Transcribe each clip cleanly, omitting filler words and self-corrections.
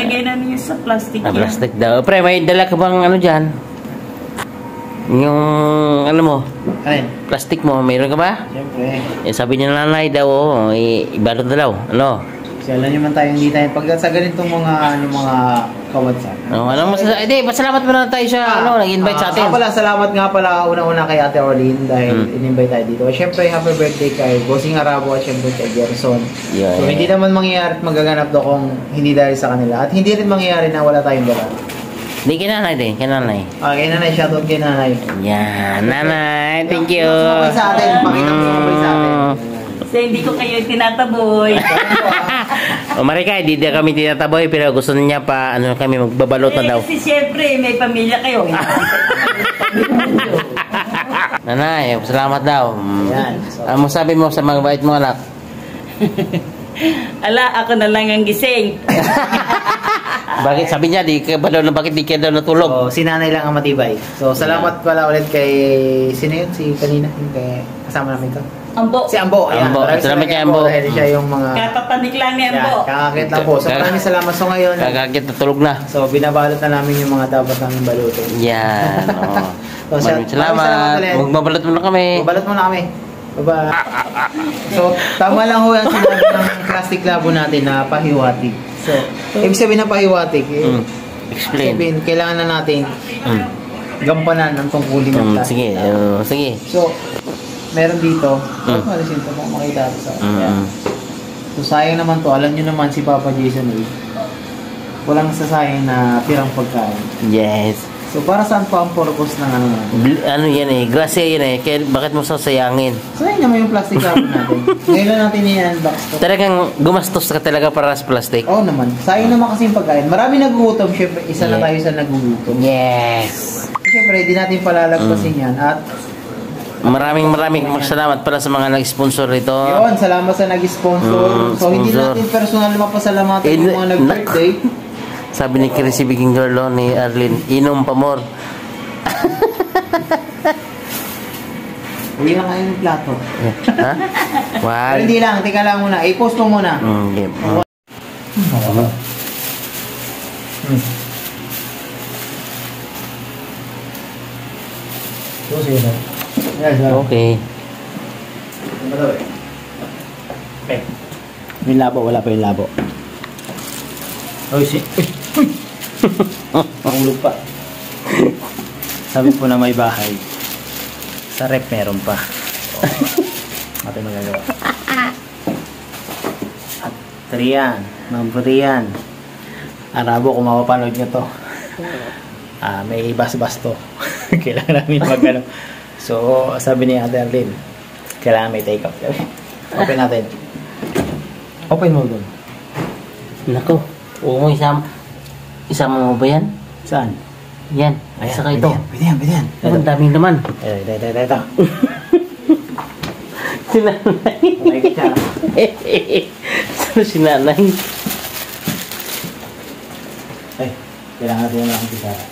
Ilalagay namin yung sa plastic yan. Plastic daw. Pre, may dala ka bang ano dyan? Yung ano mo? Ayun. Plastic mo, mayroon ka ba? Siyempre. Eh, sabi niya nanay daw, ibalot na daw. Ano? Kasi alam nyo man tayo, hindi tayo, pag sa ganitong mga, mga kawatsan. Anong masasabi? Hindi, pasalamat mo na tayo sa, nag-invite sa atin. Salamat nga pala, una-una kay Ate Orlene dahil in-invite tayo dito. Siyempre, happy birthday kay Bossing Arabo at siyempre kay Gerson. Yeah, so, hindi naman mangyayari at magaganap daw kung hindi dahil sa kanila. At hindi rin mangyayari na wala tayong dala. Hindi, kay nanay din, kay nanay. Kay nanay, shoutout kay nanay. Yan, nanay, thank you. Sumabay sa atin, pakita mo sumabay sa atin. Kasi hindi ko kayo tinataboy. O Marika, hindi na kami tinataboy pero gusto niya pa ano kami magbabalot na daw. Kasi siyempre may pamilya kayo. Nanay, salamat daw. Yan. Ano sabi mo sa mga bait mo anak? Ala, ako na lang ang gising. Bakit sabi niya bakit di ka daw natulog? So, si nanay lang ang matibay. So, salamat pala ulit kay sino yun? Si kanina, yung kay kasama namin to. Ambo. Si Ambo. Ayan. Ambo. Salamat kay Ambo. Dahil siya yung mga... Katapanik lang ni Ambo. Kakakit lang po. So maraming salamat. So ngayon... Kakakit na tulog na. So binabalot na namin yung mga dapat namin balutin. Yan. So, maraming salamat. Magbabalot mo na kami. Magbabalot mo na kami. Bye-bye. So tama lang ho yan sinabi ng plastic labo natin na pahiwatig. So ibig sabihin na pahiwatig. Explain. Sabihin, kailangan na natin gampanan ang tungkulin ng plastic. Sige. Sige. So meron dito, malisin ito kung makita sa so sayang naman to, alam nyo naman si Papa Jason walang sasayang na tirang pagkain. Yes. So para saan pa ang purpose ng ano natin? Ano yan grasya yan kaya bakit mo sasayangin? Sayang naman yung plastic cover natin. Ngayon lang natin i-unbox to. Talagang gumastos ka talaga para sa plastic? Oo naman, sayang naman kasi yung pagkain. Marami nagugutom, syempre isa na tayo sa nagugutom. Yes. Syempre di natin palalagpasin yan at maraming salamat pala sa mga nag-sponsor rito. Yun, salamat sa nag-sponsor. So, hindi natin personal mapasalamatan yung mga nag-birthday. Sabi ni Chrissy Biging Girl ni Arlene, inom pa more. Uwi lang kayo ng plato. Ha? Wow. Pero hindi lang, teka lang muna. I-post mo muna. Okay. Okay. May labo, wala pa yung labo. Uy, Mahulog pa. Sabi po na may bahay. Sa rep meron pa. Natin magagawa. At Trian, Mambrian. Arabo, kung mapapanood nyo to. May bas-bas to. Kailangan namin mag-ano. So, sabi ni Ate Arlene, kailangan may take-out. Open natin. Open mo doon. Nako. Oo, isama mo ba yan? Saan? Yan. Ayan, saka ito. Pwede yan. Ang daming naman. Ito. Si nanay. Saan si nanay? Ay, kailangan natin yung mga kisara.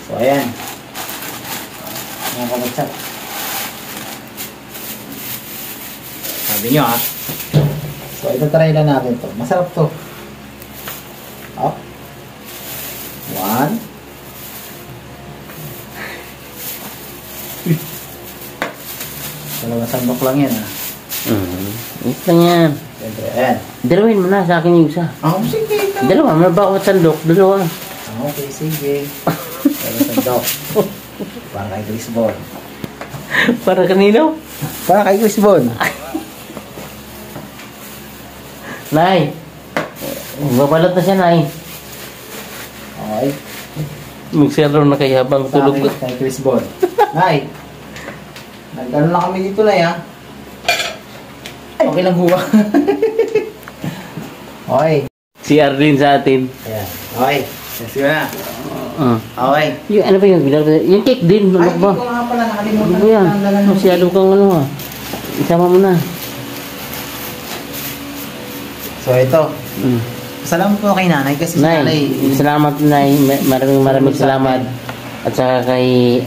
So, ayan. Mga kabagsak. Sabi nyo So, ito try lang natin to. Masarap to. Up. 1. Dalawang sandok lang yan Ito lang yan. Siyempre, ayan. Dalawin mo na sa akin yung isa. Sige. Dalawa, may bawat sandok. Dalawa. Okay, sige. Dalawang sandok. Para kay Chris Bon. Para kanino? Para kay Chris Bon. Nay. Babalot na siya, Nay. Okay. Magsero na kayo habang tulog ko. Kay Chris Bon. Nay. Nagkaroon na kami dito, Nay, ha? Okay lang huwa. Okay. Si Arlene sa atin. Ayan. Okay. Let's go na. Okay. Yung ano ba yung binagay? Yung cake din. Ay, Ano ba? hindi ko nga pala nakalimutan. Ano ba yan? Masyado kang ano ha. Isama mo na. So, ito. Salamat po kay nanay kasi si nanay. Salamat, Nay. Maraming salamat. At saka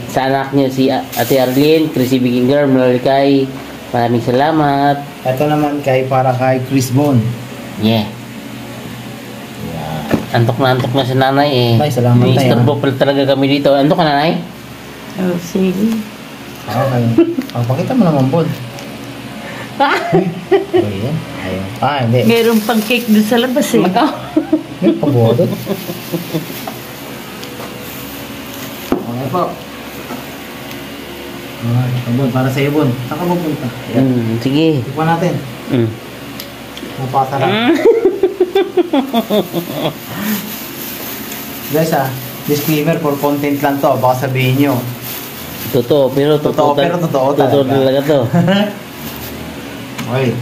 sa anak niyo si Ate Arlene, Chrissy Biging Girl, Malikay, Maraming salamat. Ito naman para kay Chris Bon. Yeah. Antok na si nanay eh. Tay, salamat tayo. Istorbo pala talaga kami dito. Antok ka nanay? Oh, sige. Okay. Pakita mo naman, Bon. Ayan. Ayun. Hindi. Meron pang cake doon sa labas eh. May pagodot. Okay po. Bon, para sa iyo, Bon. Saan ka pupunta? Sige. Tikman natin. Mapasarap. Guys disclaimer for content lang to. Baka sabihin nyo. Totoo, pero totoo talaga to. Okay.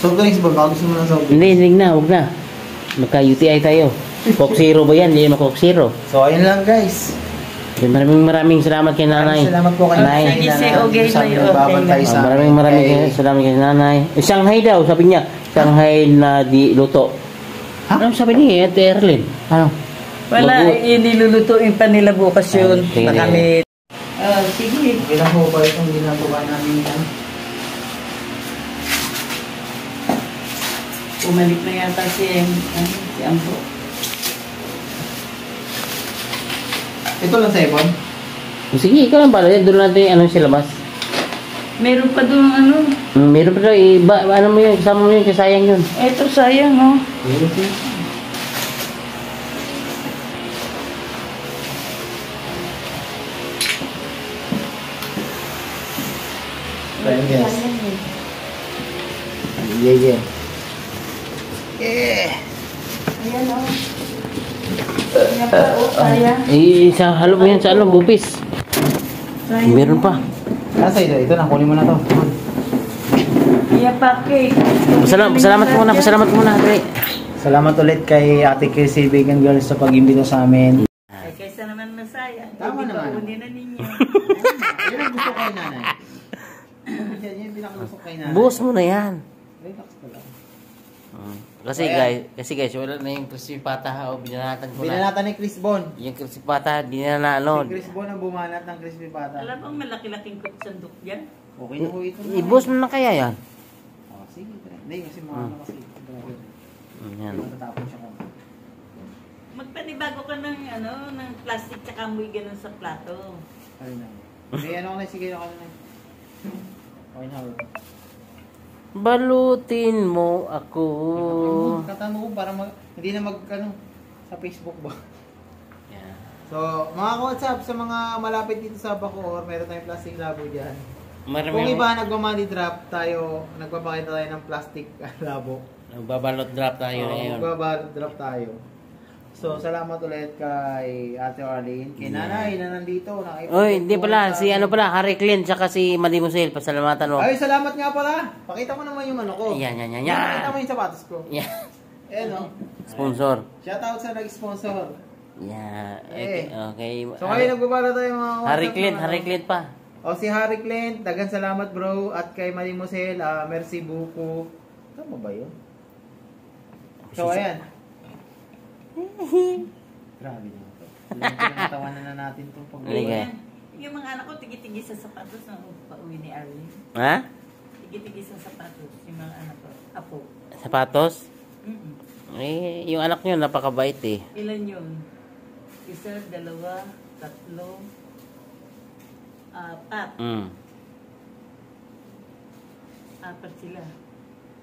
Soft drinks ba? Baka gusto mo ng soft drinks? Hindi na, huwag na. Magka-UTI tayo. Coke Zero ba yan? Hindi naman Coke Zero. So, ayun lang guys. Maraming salamat kay nanay. Salamat po kay nanay. Sige, sige, okay na yun. Nagbabantay sa amin. Maraming salamat kay nanay. Shanghai daw, sabi niya. Shanghai na di luto. Ha? Ano sabi niya? Erlin. Ano? Wala, nilulutuin pa nila bukas yun. Sige, Na kami. Sige. Ilang po ba itong ginagawa namin yan? Umalik na yata si Ambo. Ito lang sa ibon? Sige, ikaw lang pala. Doon natin anong silabas. Meron pa doon ano. Meron pa daw. Ano mo yun? Kasama mo yun. Kasayang yun. Eto sayang oh. Sayang guys. Yeah. Ayan oh. Ayan pa oh, sayang. Sa halo mo yan sa bupis. Sayang. Meron pa. Nasa ito na. Kunin mo na to. Iya pa cake. Pasalamat muna. Dre. Salamat ulit kay Ate Casey Vegan Girls sa pag-imbita sa amin. Ay, kaysa naman masaya. Tama Hindi naman. paunin na ninyo. Yan ang gusto kay nanay. Yan yung pinakagusto kay nanay. Buhos mo na yan. Relax ka lang. Kasi guys, wala na yung crispy pata. Binanatan ko na. Binanatan ni Chris Bon. Yung crispy pata, di na ano. Si Chris Bon ang bumanat ng crispy pata. Alam bang malaki-laking kutsandok dyan? Okay na po ito. Ibuhos mo na kaya yan. Oh, sige. Hindi kasi mga ano kasi. Yan. Matatapon siya kung. Magpanibago ka ng ng plastic tsaka amoy ganun sa plato. Ayun na. Hindi, ano ko na. Sige, ako na. Okay na. Balutin mo ako. Katano ko para hindi na sa Facebook ba? Yeah. So, mga WhatsApp sa mga malapit dito sa Bacoor, meron tayong plastic labo dyan. Kung iba nagma-money drop tayo, nagpapakita tayo ng plastic labo. Nagbabalot drop tayo ngayon. Nagbabalot drop tayo. So, salamat ulit kay Ate Arlene, kay Nanay na nandito. Oy, hindi pala. Si Harry Clint, tsaka si Madimusel. Pasalamatan mo. Ay, salamat nga pala. Pakita mo naman yung ko. Yan. Pakita mo yung sapatos ko. Yan. Ayan o. Sponsor. Shoutout sa nag-sponsor. Yeah. Okay. So, ngayon nagbabala tayo mga Harry Clint pa. O, si Harry Clint, dagan salamat bro. At kay Madimusel, merci buko. Tama ba yun? So, ayan. Grabe naman ito. Pinatawanan na natin itong pag-uwi. Yung mga anak ko, tigi-tigi sa sapatos na pauwi ni Arlene. Ha? Tigi-tigi sa sapatos, yung mga anak ko. Apo. Sapatos? Yung anak nyo, napakabait eh. Ilan yun? Isa, dalawa, tatlo, apat. Apat sila.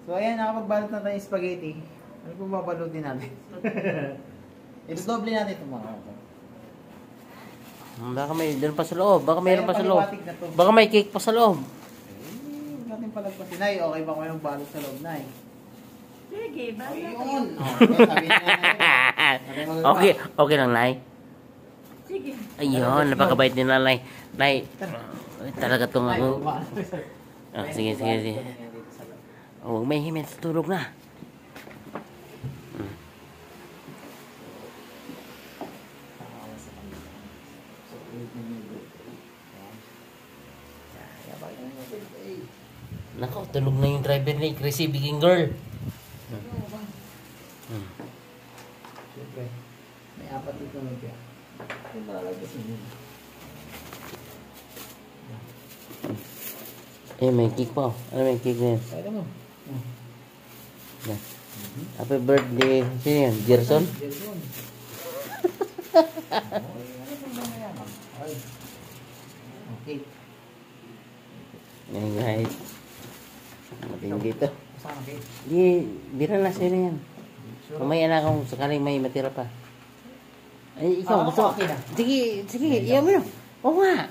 So, ayan, nakapagbalot na tayo yung spaghetti. Ano po babalutin natin? I-doble natin ito mga kapatid. Baka may doon pa sa loob. Baka mayroon pa sa loob. Baka may cake pa sa loob. Huwag natin palagpasin. Nay, okay ba kayong balot sa loob, Nay? Sige, bahala Ayun. Okay lang, Nay. Sige. Ayun, napakabait ni Nanay. Nay, talaga itong ako. Sige. Huwag may himit. Tulog na. Nako, tulog na yung driver ni Chrissy Biking Girl. Siyempre, may apat dito na kaya. Yung lalagpasin yun. Eh, may cake pa. Ano may cake na yan? Pwede mo. Yan. Happy birthday. Sino yan? Gerson? Gerson. Okay. Yan guys. Mating dito. Saan okay? Di na na sila yan. Mamaya na kung sakaling may matira pa. Ay, ikaw gusto. Okay na. Sige, iyaw mo na. Oo nga.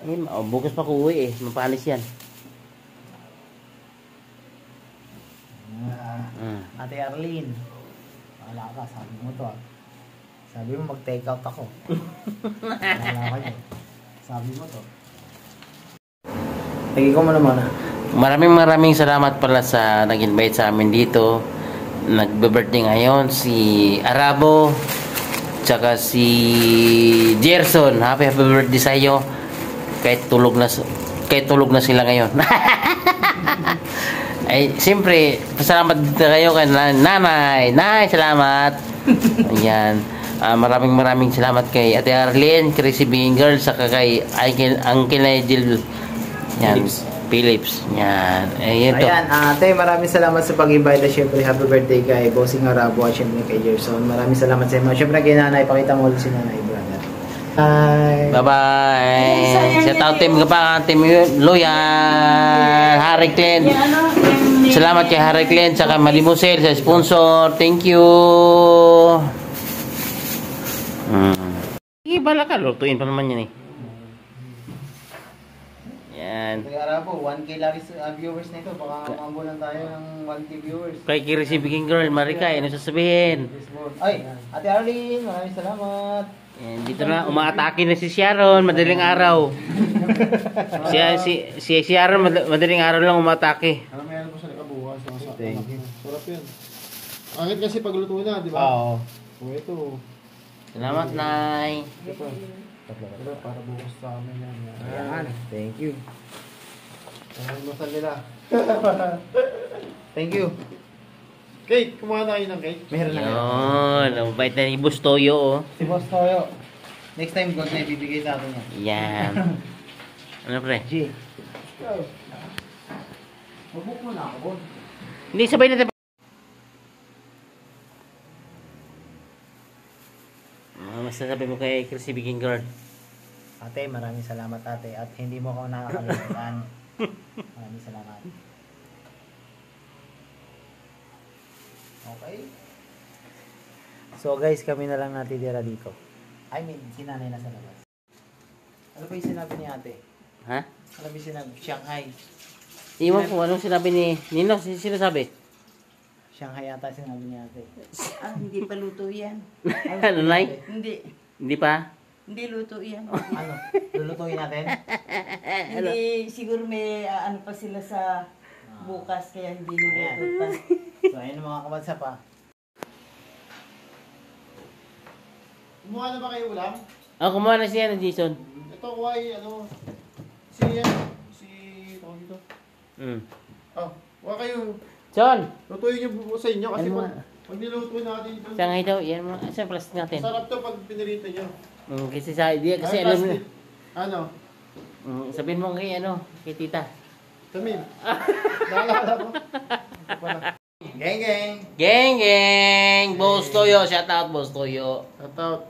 Ay, bukas pa ko uwi eh. Mapanis yan. Ate Arlene. Wala ka, sabi mo to ah. Sabi mo mag-take out ako. Wala ka yun. Sabi mo to. Lagi ko mo naman ah. Maraming salamat pala sa nag-invite sa amin dito. Nagbe-birthday ngayon si Arabo tsaka si Gerson. Happy birthday sa iyo. Kahit tulog na sila ngayon. Ay, siyempre, pasalamat dito kayo kay nanay. Nay, salamat. Ayan. Maraming salamat kay Ate Arlene, Crazy Being Girl, saka kay Uncle Nigel. Yan. Philips. Yan. Ayan to. Ayan, ate, maraming salamat sa pag-invite. Siyempre, happy birthday kay Bossing Arabo at siyempre kay Gerson. Maraming salamat sa inyo. Siyempre kay nanay, pakita mo ulit si nanay, brother. Bye. Bye-bye. Shout out team ka pa, team Loyan, Harry Clen. Salamat kay Harry Clen saka Malimusel sa sponsor. Thank you. Sige, bala ka. Lutuin pa naman yan eh. Yan. Kay Arabo, 1K lagi sa viewers na ito. Baka mambulan tayo ng 1K viewers. Kay Kirisi Biging Girl, Marika, ano sasabihin? Ay, Ate Arlene, maraming salamat. Yan, dito na, umaatake na si Sharon, madaling araw. si Sharon, madaling araw lang umaatake. Alam mo yan po sa nakabukas. Thank you. Sarap yan. Angit kasi pagluto na, di ba? Oo. O ito. Salamat, Nay. Ito. Ito, para bukas sa amin yan. Ayan, thank you. Ang masal nila. Thank you. Cake! Kumuha na kayo ng cake. Meron na. Yun, ang bait na ni Boss Toyo, oh. Si Boss Toyo. Next time, God na ibibigay sa atin yan. Yan. Ano, pre? G. Mabuk mo na ako, Bon. Hindi, sabay natin. Masasabi mo kay Chrissy Biging Girl. Ate, maraming salamat ate. At hindi mo ako nakakalimutan. Maraming salamat. Okay. So guys, kami na lang natitira dito. I mean, si nanay nasa labas. Ano ba yung sinabi ni ate? Ha? Ano ba yung sinabi? Shanghai. Iwan ko, anong sinabi ni Nino? Sino sabi? Shanghai ata sinabi ni ate. Hindi pa luto yan. Ano, Nay? Hindi. Hindi pa? Hindi luto yan. Ano? Lulutuin natin? Hindi, siguro may ano pa sila sa bukas kaya hindi niluto pa. So ayun mga kabatsa pa. Kumuha na ba kayo ulam? Oh, kumuha na siya ng Jason. Ito, why, ano, si, tawag dito. Oh, huwag kayo, John! lutuin nyo sa inyo kasi Ano pag niluto natin ito, Sangay daw, yan mo. Saan plastic natin? sarap to pag pinirito nyo. Kasi kasi Ay, alam mo. plastic. Ano? Sabihin mo kay kay tita. Tamim. Naalala mo? Ito pala. Geng geng! Geng, geng! Boss Toyo, shout out Boss Toyo. Shout out.